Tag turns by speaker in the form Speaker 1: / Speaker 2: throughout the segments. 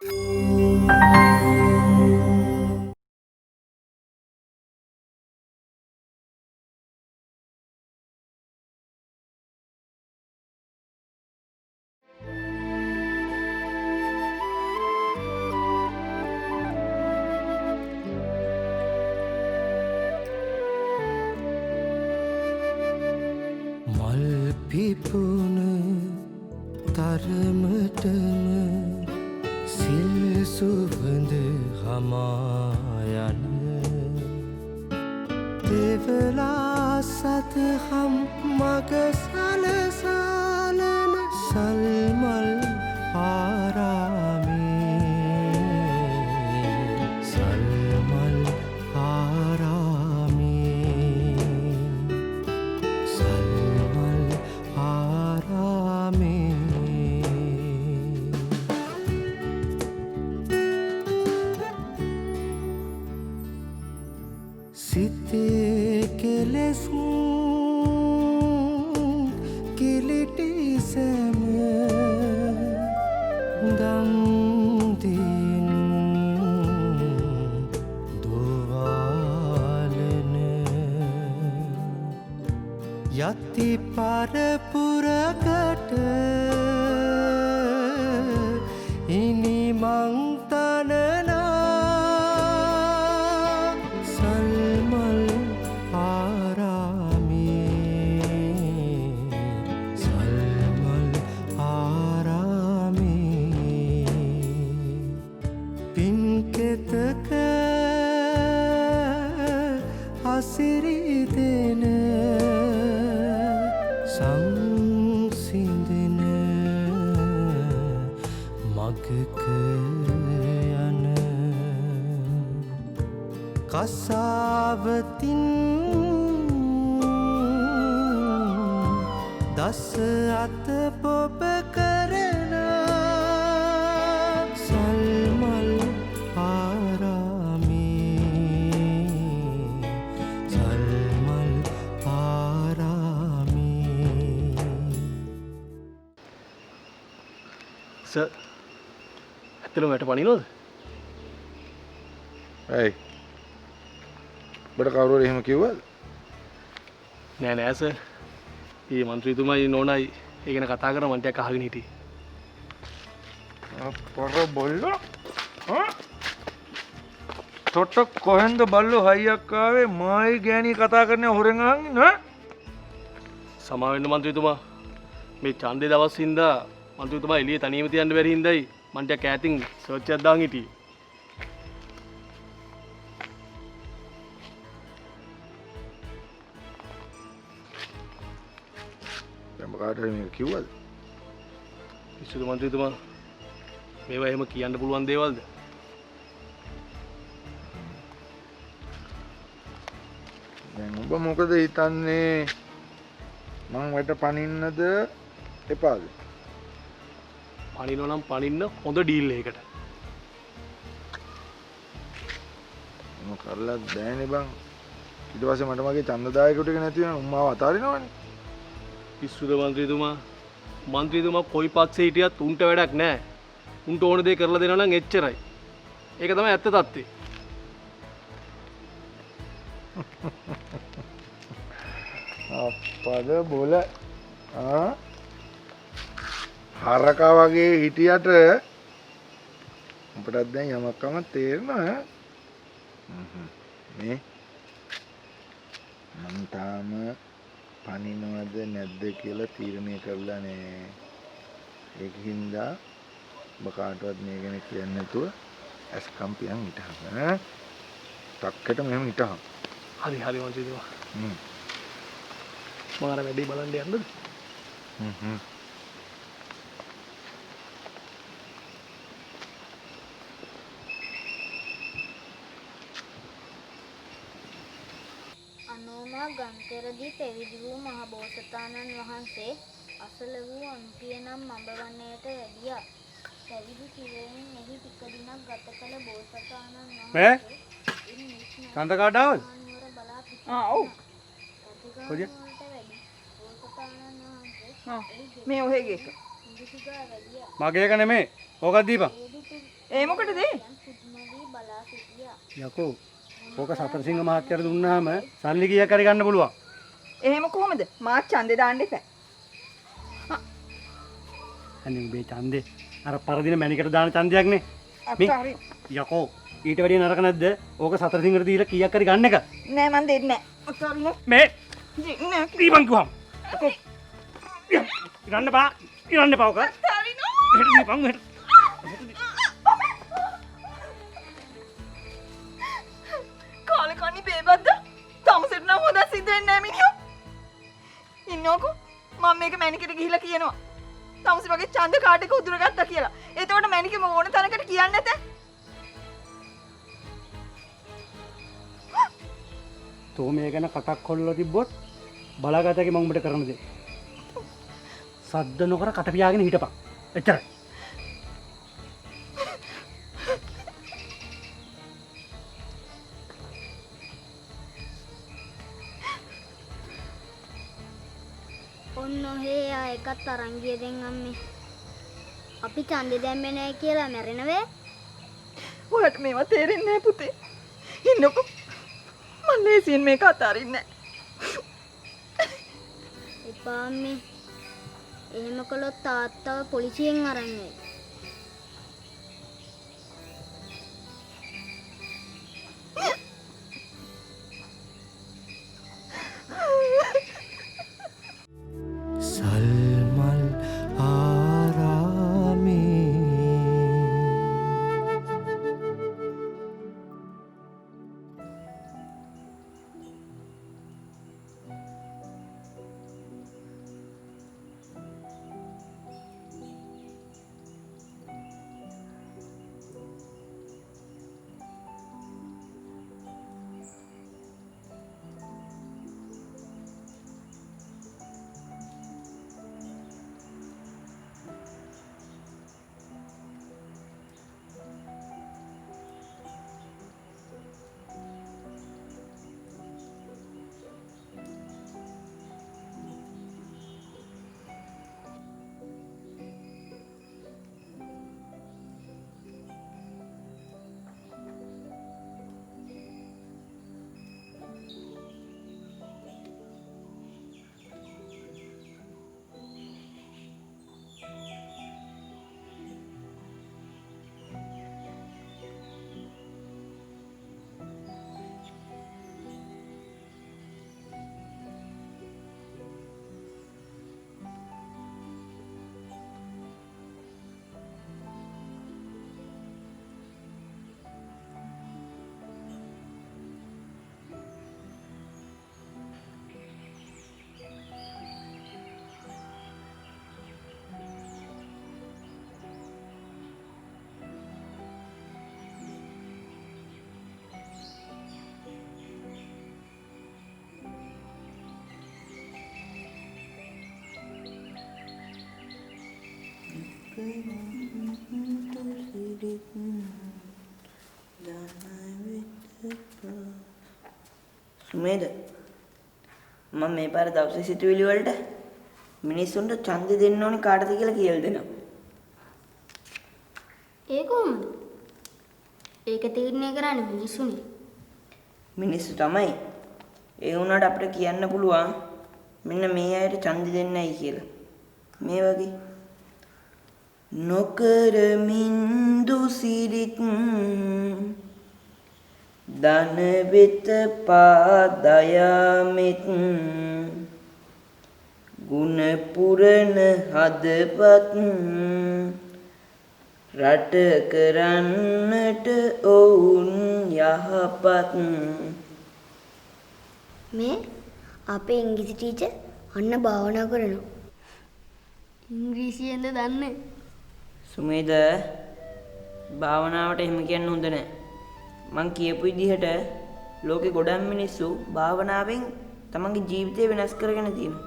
Speaker 1: මල් පිපුන තරමටම සිල් සුවඳ හමායන දෙවලා සතහම් මග සලසාලන සල්මල් ආරාමේ සල්මල් ආරාමේ සල්මල් ආරාමේ සිතේ කෙලෙස් කිලිටි සැම දම් දින් දුවාලන යති පරපුරකට ඉනි මං තනනා සල්මල් ආරාමේ සල්මල් ආරාමේ පින්කෙතක හසිරි දෙන සංසිඳන මගක යන කසාවතින් දස අත පොබ කරන සල්මල් ආරාමේ සල්මල් ආරාමේ
Speaker 2: සර් ඇත්තටම වැට පනිනවද?
Speaker 3: ඇයි? බඩ කවුරුහරි එහෙම කිව්වද?
Speaker 2: නෑ නෑ සර්. ඊ මන්ත්‍රීතුමයි නෝනයි ඒ ගැන කතා කරලා මම ටිකක් අහගෙන හිටියේ.
Speaker 3: අපර බොල්ලෝ තොට කොහෙන්ද බල්ලෝ හයියක් ආවේ මායි ගෑණි කතා කරන්නේ හොරෙන් අහන් ඈ
Speaker 2: සමා වෙන්න මන්ත්‍රීතුමා. මේ ඡන්දේ දවස් හින්දා මන්ත්‍රීතුමා එළියේ තනියම තියන්න බැරි හින්දායි මම ටිකක් ඈතින් සර්ච් එකක් දාන් හිටියේ.
Speaker 3: දැන් කාට හරි මේක කිව්වද?
Speaker 2: පිස්සුද මන්ත්‍රීතුමා? මේවා එහෙම කියන්න පුළුවන් දේවල්ද?
Speaker 3: දැන් ඔබ මොකද හිතන්නේ? මං වැට පනින්නද එපාද?
Speaker 2: පනිනවා නම් පනින්න හොඳ ඩීල් එකකට.
Speaker 3: මොන කරලත් බෑනේ බං. ඊට පස්සේ මට මගේ ඡන්දදායකයෝ ටික නැති වෙනවා උන් මාව අතාරිනවනේ.
Speaker 2: පිස්සුද මන්ත්‍රීතුමා? මන්ත්‍රීතුමා කොයි පක්ෂේ හිටියත් උන්ට වැඩක් නැහැ. උන්ට ඕන දේ කරලා දෙනවා නම් එච්චරයි. ඒක තමයි ඇත්ත තත්ත්වය.
Speaker 3: අප්පද බොල හරකා වගේ හිටියට අපටත් දැන් යමක්කම තේරෙනවා මේ මං තාම පනිනවද නැද්ද කියලා තීරණය කරලා නෑ. ඒකින්ද ඔබ කාටවත් මේ ගැන කියන්නේ නැතුව ඇස්කම් පියන් හිටහම ටක්කට මෙහෙම හිටහම.
Speaker 2: හරි හරි මන්ත්‍රීතුමා. මම අර වැඩේ බලන්න යන්නද?
Speaker 4: අනෝමා ගම්තෙරදී පැවිදි වූ මහ බෝසතාණන් වහන්සේ අසල වූ අන්තිය නම් මඹවන්නයට වැඩියා. පැවිදි කිරීමෙන් එහි ටික දිනක් ගත කළ බෝසතාණන් වහන්සේ
Speaker 2: කන්ද කාඩාවද?
Speaker 4: ඔව්.
Speaker 2: කොහොමද?
Speaker 4: බෝසතාණන් වහන්සේ
Speaker 5: මේ ඔහෙගේ එක.
Speaker 4: දිගා වැඩියා.
Speaker 2: මගේ එක නෙමේ. ඕකත් දීපන්.
Speaker 5: ඒ මොකටද?
Speaker 4: පුදුම වී බලා සිටියා.
Speaker 2: යකෝ. ඕක සතරසිංහ මහත්තයාට දුන්නාම සල්ලි කීයක් හරි ගන්න පුළුවන්.
Speaker 5: එහෙම කොහමද? මාත් ඡන්දේ දාන්න එපා.
Speaker 2: අනේ මේ ඡන්දේ අර පරදින මැනිකට දාන ඡන්දයක් නේ.
Speaker 5: අත්හරි.
Speaker 2: යකෝ ඊට වැඩිය නරක නැද්ද? ඕක සතරසිංහට දීලා කීයක් හරි ගන්න එක.
Speaker 5: නෑ මන් දෙන්නේ නෑ. අත්හරිනේ.
Speaker 2: මේ
Speaker 5: නෑ.
Speaker 2: දීපන් කිව්වම්. යකෝ. ඉරන්න බා. ඉරන්න බා ඕක.
Speaker 5: අත්හරිනෝ.
Speaker 2: මෙහෙට දීපන් මෙහෙට.
Speaker 5: කාලේ කන්නේ බේබද්ද? තමසෙට නම් හොදා සිද්ධ වෙන්නේ නෑ මිනිහා. ඉන්නකො මම මේක මැනිකට ගිහිල්ලා කියනවා. තමසෙ වගේ ඡන්ද කාඩ් එක උදුරගත්තා කියලා. එතකොට මැනිකම ඕන තැනකට කියන්නේ නැත.
Speaker 2: තෝ මේ ගැන කටක් කොල්ලලා තිබ්බොත් බලාගතකේ මම උඹට කරන්න දෙයි. සද්ද නොකර කට පියාගෙන හිටපන්. එච්චරයි.
Speaker 4: ඔන්න ඔහේ ආ එකත් අරන් ගිය දෙන් අම්මේ. අපි ඡන්දෙ දැම්මේ නැහැ කියලා මැරෙනවේ.
Speaker 5: ඔයාලට මේවා තේරෙන්නේ නෑ පුතේ. ඉන්නකො මම ලේසියෙන් මේක අතාරින්නේ නෑ.
Speaker 4: එපා අම්මේ. එහෙම කළොත් තාත්තව පොලිසියෙන් අරන් යයි.
Speaker 1: සල්මල් ආරාමේ
Speaker 6: සුමේද මම මේ පාර දවසේ සිතුවිලි වලට මිනිස්සුන්ට ඡන්දෙ දෙන්න ඕනේ කාටද කියලා කියලා දෙනවා.
Speaker 4: ඒ කොහොමද? ඒක තීරණය කරන්නේ මිනිස්සුනේ.
Speaker 6: මිනිස්සු තමයි. ඒ වුණාට අපිට කියන්න පුළුවන් මෙන්න මේ අයට ඡන්දෙ දෙන්නයි කියලා. මේ වගේ නොකරමින් දුසිරිත් දන වෙත පාදයාමෙත් ගුණ පුරන හදවත් රට කරන්නට ඔවුන් යහපත්.
Speaker 4: මේ අපේ ඉංග්‍රීසි ටීචර් අන්න භාවනා කරනවා. ඉංග්‍රීසියෙන්ද දන්නේ?
Speaker 6: සුමේද භාවනාවට එහෙම කියන්න හොඳ නැහැ. මං කියපු විදිහට ලෝකේ ගොඩක් මිනිස්සු භාවනාවෙන් තමන්ගේ ජීවිතය වෙනස් කරගෙන තියෙනවා.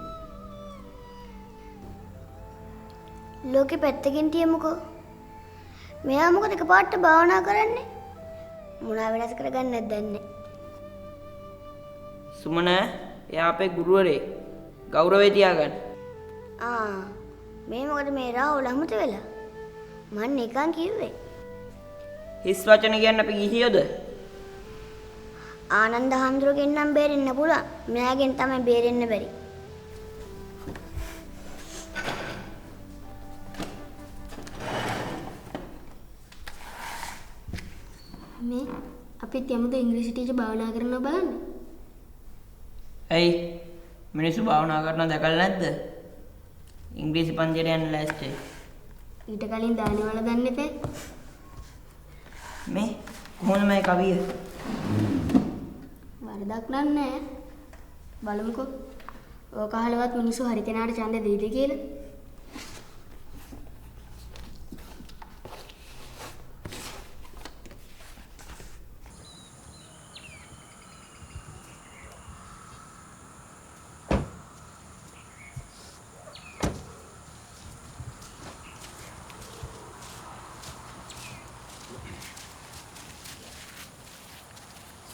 Speaker 4: ලෝකෙ පැත්තකින් තියමුකෝ. මෙයා මොකද එකපාරට භාවනා කරන්නේ? මොනවා වෙනස් කරගන්නද දන්නේ.
Speaker 6: සුමන එයා අපේ ගුරුවරේ. ගෞරවය තියාගන්න.
Speaker 4: මේ මොකද මේ රාහුල අමුතු වෙලා? මං නිකන් කිව්වේ.
Speaker 6: හිස් වචන කියන්න අපි ගිහියොද?
Speaker 4: ආනන්ද හාමුදුරුවගෙන් නම් බේරෙන්න පුළුවන්. මෙයාගෙන් තමයි බේරෙන්න බැරි.
Speaker 7: මේ අපිත් යමුද ඉංග්‍රීසි ටීචර් භාවනා කරනවා බලන්න.
Speaker 6: ඇයි මිනිස්සු භාවනා කරනවා දැකලා නැද්ද? ඉංග්‍රීසි පන්තියට යන්න ලෑස්ති.
Speaker 7: ඊට කලින් දානේ වල දන්න එපා.
Speaker 6: මේ කොහොමද මේ කවිය?
Speaker 7: වරදක් නෑ. බලමුකෝ. ඕක අහලවත් මිනිස්සු හරි කෙනාට ඡන්දෙ දෙයිද කියලා.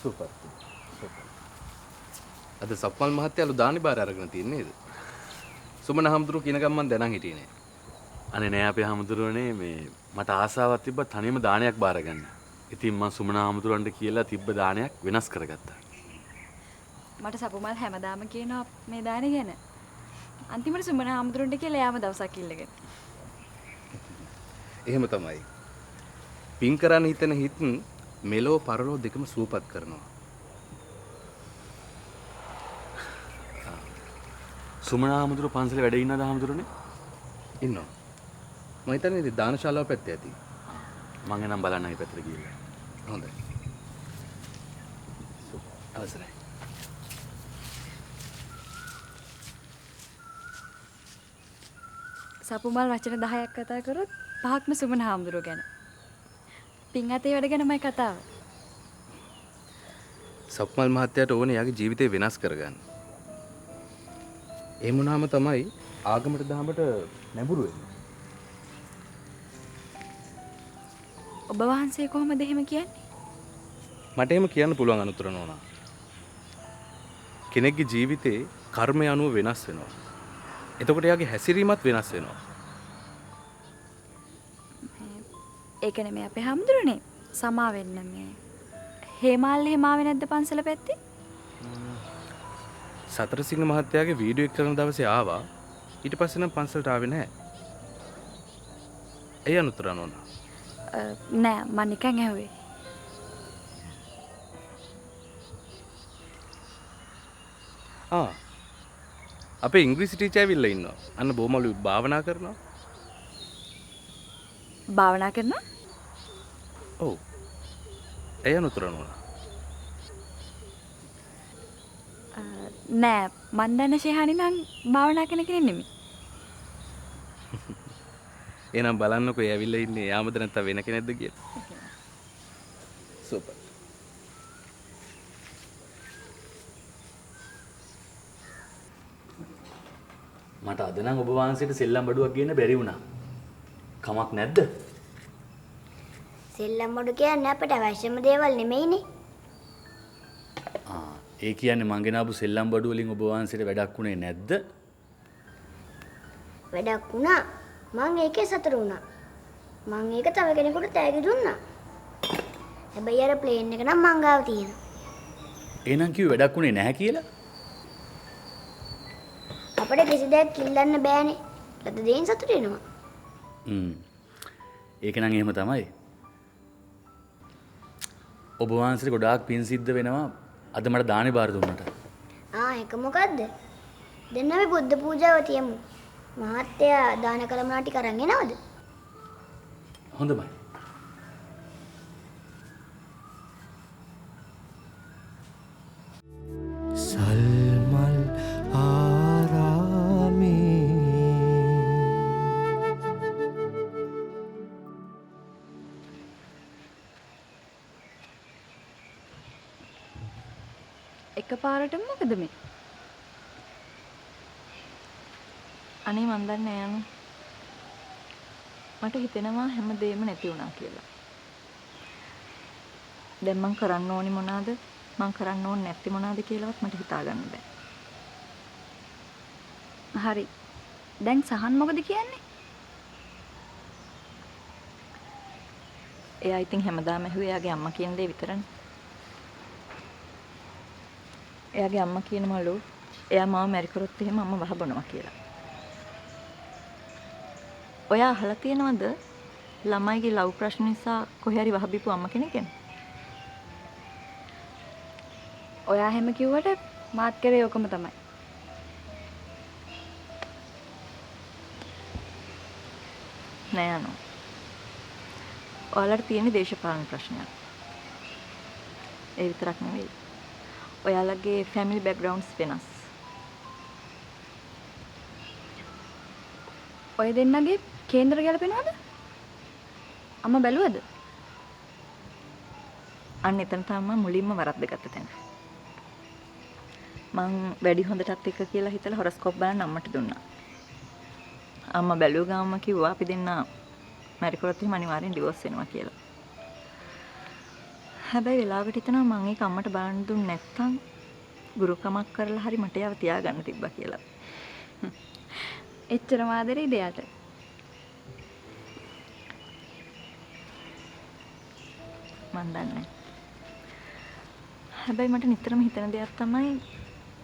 Speaker 8: සුපර්. අද සප්මල් මහත්තයාලු දානි බාර අරගෙන තියන්නේ නේද? සුමන හමුදුරු කියන ගමන් මම දැනන් හිටියේ නෑ.
Speaker 9: අනේ නෑ අපේ හමුදුරනේ මේ මට ආසාවක් තිබ්බා තනියම දානයක් බාර ගන්න. ඉතින් මම සුමන හමුදුරන්ට කියලා තිබ්බ දානයක් වෙනස් කරගත්තා.
Speaker 5: මට සපුමල් හැමදාම කියනවා මේ දානේ ගැන. අන්තිමට සුමන හමුදුරන්ට කියලා යාම දවසක් ඉල්ලගෙන.
Speaker 8: එහෙම තමයි. පින් කරන්න හිතන හිත් මෙලෝ පරලෝ දෙකම සූපත් කරනවා.
Speaker 9: සුමන හමුදුර පන්සලේ වැඩ ඉන්නද හමුදුරනේ?
Speaker 8: ඉන්නවා. මම හිතන්නේ ඉතින් දානශාලාව පැත්තේ ඇති.
Speaker 9: මං එනම් බලන්න ඒ පැත්තට ගිහිල්ලා.
Speaker 8: හොඳයි.
Speaker 9: අවසරයි.
Speaker 5: සපුමල් වචන 10ක් කතා කරොත් 5ක්ම සුමන හමුදුර ගැන. පින් අතේ වැඩ ගැනමයි කතාව.
Speaker 8: සප්මල් මහත්තයාට ඕනේ යාගේ ජීවිතේ වෙනස් කරගන්න. එහෙම වුණාම තමයි ආගමට දහමට නැඹුරු වෙන්නේ.
Speaker 5: ඔබ වහන්සේ කොහොමද එහෙම කියන්නේ?
Speaker 8: මට එහෙම කියන්න පුළුවන් අනුතර නෝනා. කෙනෙක්ගේ ජීවිතේ කර්මය අනුව වෙනස් වෙනවා. එතකොට යාගේ හැසිරීමත් වෙනස් වෙනවා.
Speaker 5: ඒක නෙමෙයි අපේ හමුදුරනේ. සමා වෙන්න මේ. හේමාල් හේමාවේ නැද්ද පන්සල පැත්තේ?
Speaker 8: සතරසිංහ මහත්තයාගේ වීඩියෝ එක කරන දවසේ ආවා. ඊට පස්සේ නම් පන්සලට ආවේ නැහැ. එයි අනුතර නෝනා.
Speaker 5: නෑ මම නිකන් ඇහුවේ.
Speaker 8: අපේ ඉංග්‍රීසි ටීචර් ඇවිල්ලා ඉන්නවා. අන්න බොමලු භාවනා කරනවා.
Speaker 5: භාවනා කරනවා?
Speaker 8: ඔව්. එයි අනුතර නෝනා.
Speaker 5: නෑ මන් දන්න ශේහානි නම් භාවනා කරන කෙනෙක් නෙමෙයි.
Speaker 8: එහෙනම් බලන්නකෝ ඒ ඇවිල්ලා ඉන්නේ යාමද නැත්නම් වෙන කෙනෙක්ද කියලා. සුපර්.
Speaker 9: මට අද නම් ඔබ වහන්සේට සෙල්ලම් බඩුවක් ගේන්න බැරි වුණා. කමක් නැද්ද?
Speaker 4: සෙල්ලම් බඩු කියන්නේ අපිට අවශ්‍යම දේවල් නෙමෙයිනේ.
Speaker 9: ඒ කියන්නේ මං ගෙනාවු සෙල්ලම් බඩුව වලින් ඔබ වහන්සේට වැඩක් උනේ නැද්ද?
Speaker 4: වැඩක් වුණා. මං ඒකේ සතුටු වුණා. මං ඒක තව කෙනෙකුට තෑගි දුන්නා. හැබැයි අර ප්ලේන් එක නම් මං ගාව තියෙනවා.
Speaker 9: එහෙනම් කිව්වේ වැඩක් උනේ නැහැ කියලා?
Speaker 4: අපිට කිසි දෙයක් කිල්ලන්න බෑනේ. ලද දෙයින් සතුටු වෙනවා.
Speaker 9: ඒක නම් එහෙම තමයි. ඔබ වහන්සේට ගොඩාක් පින් සිද්ධ වෙනවා අද මට දානේ බාර දුන්නට.
Speaker 4: ඒක මොකද්ද? දැන් අපි බුද්ධ පූජාව තියමු. මහත්තයා දාන කලමනා ටික අරන් එනවද?
Speaker 9: හොඳයි.
Speaker 1: සල්මල් ආරාමේ
Speaker 5: එකපාරටම මොකද මේ? අනේ මන් දන්නේ නෑ අනු. මට හිතෙනවා හැමදේම නැති වුණා කියලා. දැන් මං කරන්න ඕනි මොනවාද? මං කරන්න ඕනේ නැති මොනවාද කියලාවත් මට හිතා ගන්න බෑ. හරි. දැන් සහන් මොකද කියන්නේ? එයා ඉතින් හැමදාම ඇහුවේ එයාගේ අම්මා කියන දේ විතරනේ. එයාගේ අම්මා කියනමලු එයා මාව මැරි කරොත් එහෙම අම්මා වහ බොනවා කියලා. ඔයා අහලා තියෙනවද ළමයිගේ ලව් ප්‍රශ්න නිසා කොහේ හරි වහබීපු අම්මා කෙනෙක් ගැන?
Speaker 7: ඔයා හැම කිව්වට මාත් කරේ ඔකම තමයි.
Speaker 5: නෑ අනෝ. ඔයාලට තියෙන දේශපාලන ප්‍රශ්නයක්. ඒ විතරක් නෙවෙයි. ඔයාලගේ ෆැමිලි බෑග්ග්‍රවුන්ඩ්ස් වෙනස්.
Speaker 7: ඔය දෙන්නගේ කේන්දර ගැලපෙනවද? අම්මා බැලුවද?
Speaker 5: අන්න එතන තමයි මුලින්ම වරද්දගත්ත තැන. මං වැඩි හොඳටත් එක්ක කියලා හිතලා හොරස්කෝප් බලන්න අම්මට දුන්නා. අම්මා බැලුව ගාම කිව්වා අපි දෙන්න මැරි කරොත් එහෙම අනිවාර්යෙන් ඩිවෝස් වෙනවා කියලා. හැබැයි වෙලාවකට හිතනවා මං ඒක අම්මට බලන්න දුන්නේ නැත්තම් ගුරුකමක් කරලා හරි මට යව තියාගන්න තිබ්බා කියලා.
Speaker 7: එච්චර මාදරේ දෙයට.
Speaker 5: මන් දන්නේ. හැබැයි මට නිතරම හිතෙන දෙයක් තමයි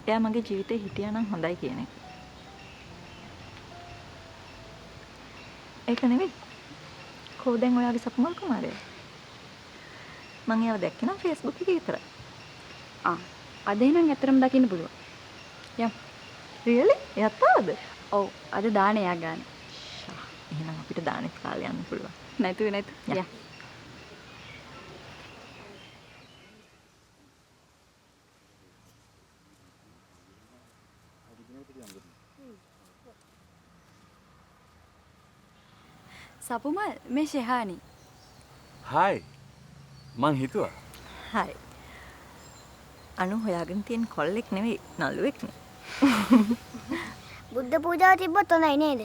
Speaker 5: එයා මගේ ජීවිතේ හිටියා නම් හොඳයි කියන එක. ඒක නෙවෙයි. කොහොමද දැන් ඔයාගේ සපුමල් කුමාරයා? මං එයාව දැක්කේ නම් Facebook එකේ විතරයි.
Speaker 7: අද එහෙනම් ඇත්තටම දකින්න පුළුවන්. යම්.
Speaker 5: Really? එයාත් ආවද?
Speaker 7: ඔව් අද දාන එයා ගන්න.
Speaker 5: එහෙනම් අපිට දානෙත් කාලේ යන්න පුළුවන්.
Speaker 7: නැතු. යා. සපුමල් මේ ෂෙහානි.
Speaker 9: හායි. මං හිතුවා.
Speaker 5: හයි. අනු හොයාගෙන තියෙන කොල්ලෙක් නෙවෙයි නළුවෙක් නේ.
Speaker 7: බුද්ධ පූජාව තිබ්බොත් හොඳයි නේද?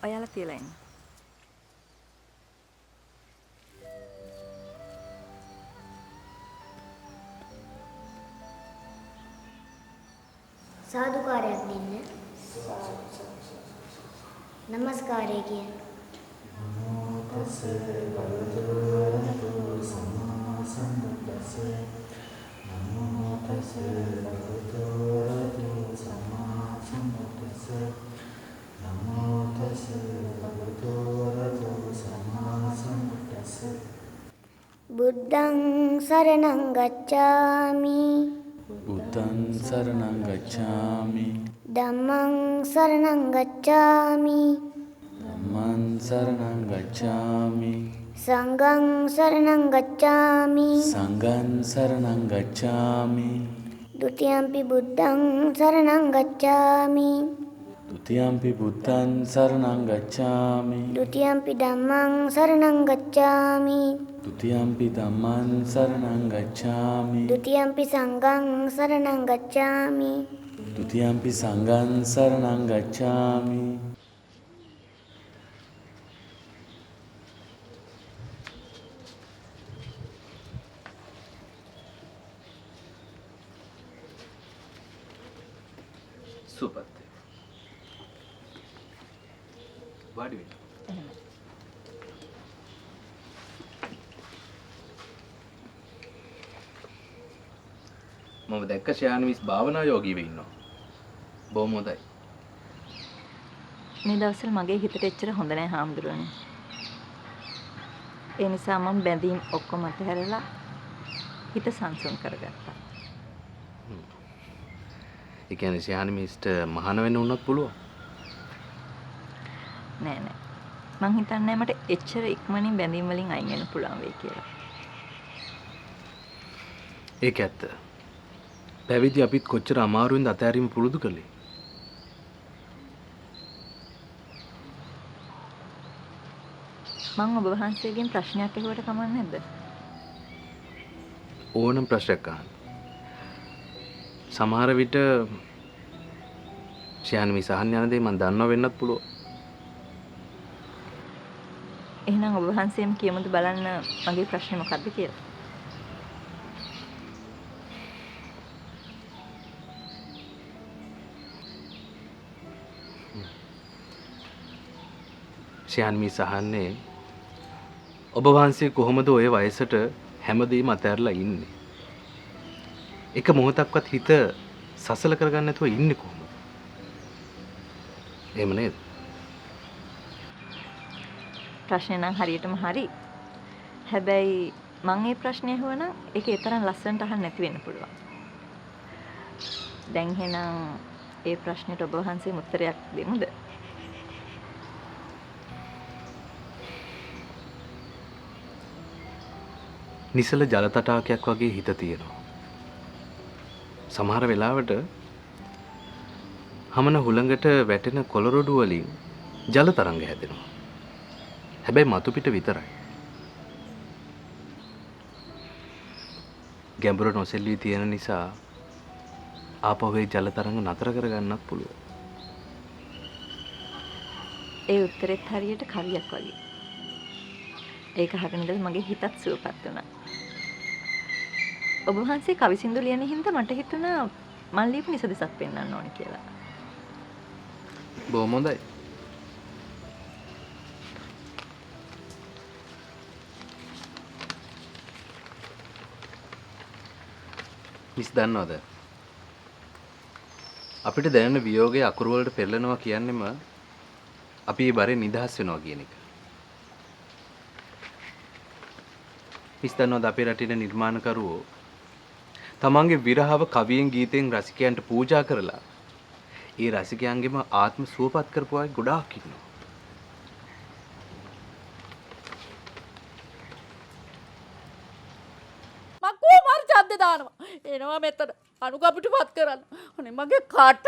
Speaker 5: ඔයාලා තියලා ඉන්න.
Speaker 7: සාදුකාරයක් දෙන්න. නමස්කාරය කියන. බුද්ධං සරණං ගච්ඡාමි.
Speaker 9: බුද්ධං සරණං ගච්ඡාමි.
Speaker 7: ධම්මං සරණං ගච්ඡාමි.
Speaker 9: ධම්මං සරණං ගච්ඡාමි.
Speaker 7: සංඝං සරණං ගච්ඡාමි.
Speaker 9: සංඝං සරණං ගච්ඡාමි.
Speaker 7: ဒုတိယံ පි බුද්ධං සරණං ගච්ඡාමි.
Speaker 9: ဒုတိယံ පි බුද්ධං සරණං ගච්ඡාමි.
Speaker 7: ဒုတိယံ පි ධම්මං සරණං ගච්ඡාමි.
Speaker 9: ဒုတိယံ පි ධම්මං සරණං ගච්ඡාමි.
Speaker 7: ဒုတိယံ පි සංඝං සරණං ගච්ඡාමි.
Speaker 9: ဒုတိယံ පි සංඝං සරණං ගච්ඡාමි.
Speaker 8: සුපත්. වාඩි වෙන්න. මම දැක්ක ශානවිස් භාවනා යෝගීව ඉන්නවා. බොහොම හොඳයි.
Speaker 5: මේ දවස්වල මගේ හිතට එච්චර හොඳ නැහැ හාමුදුරුවනේ. ඒ නිසා මම බැඳීම් ඔක්කොම අතහැරලා හිත සංසුන් කරගත්තා.
Speaker 8: ඒ කියන්නේ ශානමිස්ට මහාන වෙන්න උනත් පුළුවන්.
Speaker 5: නෑ. මං හිතන්නේ මට එච්චර ඉක්මනින් බැඳීම් වලින් අයින් වෙන්න පුළුවන් වෙයි කියලා.
Speaker 8: ඒක ඇත්ත. පැවිදි අපිත් කොච්චර අමාරුවෙන්ද අතහැරීම පුරුදු කළේ.
Speaker 5: මං ඔබ වහන්සේගෙන් ප්‍රශ්නයක් අහුවට කමක් නැද්ද?
Speaker 8: ඕනම ප්‍රශ්නයක් අහන්න. සමහර විට ශානමි සහන් යන දේ මම දන්නව වෙන්නත් පුළුවන්.
Speaker 5: එහෙනම් ඔබ වහන්සේම කියමුද බලන්න මගේ ප්‍රශ්නේ මොකක්ද කියලා.
Speaker 8: ෂයාන්මි සහන්නේ ඔබ වහන්සේ කොහොමද ඔය වයසට හැමදේම අතහැරලා ඉන්නේ? එක මොහොතක්වත් හිත සසල කරගන්න නැතුව ඉන්නේ කොහොමද? එහෙම නේද?
Speaker 5: ප්‍රශ්නේ නම් හරියටම හරි. හැබැයි මම මේ ප්‍රශ්නේ අහුවනම් ඒක ඒ තරම් ලස්සනට අහන්න නැති වෙන්න පුළුවන්. දැන් එහෙනම් ඒ ප්‍රශ්නෙට ඔබ වහන්සේම උත්තරයක් දෙමුද?
Speaker 8: නිසල ජල තටාකයක් වගේ හිත තියෙනවා. සමහර වෙලාවට හමන හුළඟට වැටෙන කොළරොඩු වලින් ජල තරංග හැදෙනවා. හැබැයි මතු පිට විතරයි. ගැඹුර නොසෙල්වී තියෙන නිසා ආපහු ඒ ජල තරංග නතර කරගන්නත් පුළුවන්.
Speaker 5: ඒ උත්තරෙත් හරියට කවියක් වගේ. ඒක අහගෙන ඉඳලා මගේ හිතත් සුවපත් වුණා. ඔබ වහන්සේ කවි සින්දු ලියන හින්දා මට හිතුණා මම ලියපු නිසදසක් පෙන්වන්න ඕනේ කියලා.
Speaker 8: බොහොම හොඳයි. මිස් දන්නවද? අපිට දැනෙන වියෝගයේ අකුරු වලට පෙරලෙනවා කියන්නේම අපි මේ බරේ නිදහස් වෙනවා කියන එක. මිස් දන්නවද අපේ රටේ නිර්මාණකරුවෝ තමන්ගේ විරහව කවියෙන් ගීතෙන් රසිකයන්ට පූජා කරලා ඒ රසිකයන්ගේම ආත්ම සුවපත් කරපු අය ගොඩාක් ඉන්නවා.
Speaker 10: මං කොහොම හරි ඡන්දේ දානවා. එනවා මෙතන අනුගපිටපත් කරන්න. අනේ මගේ කට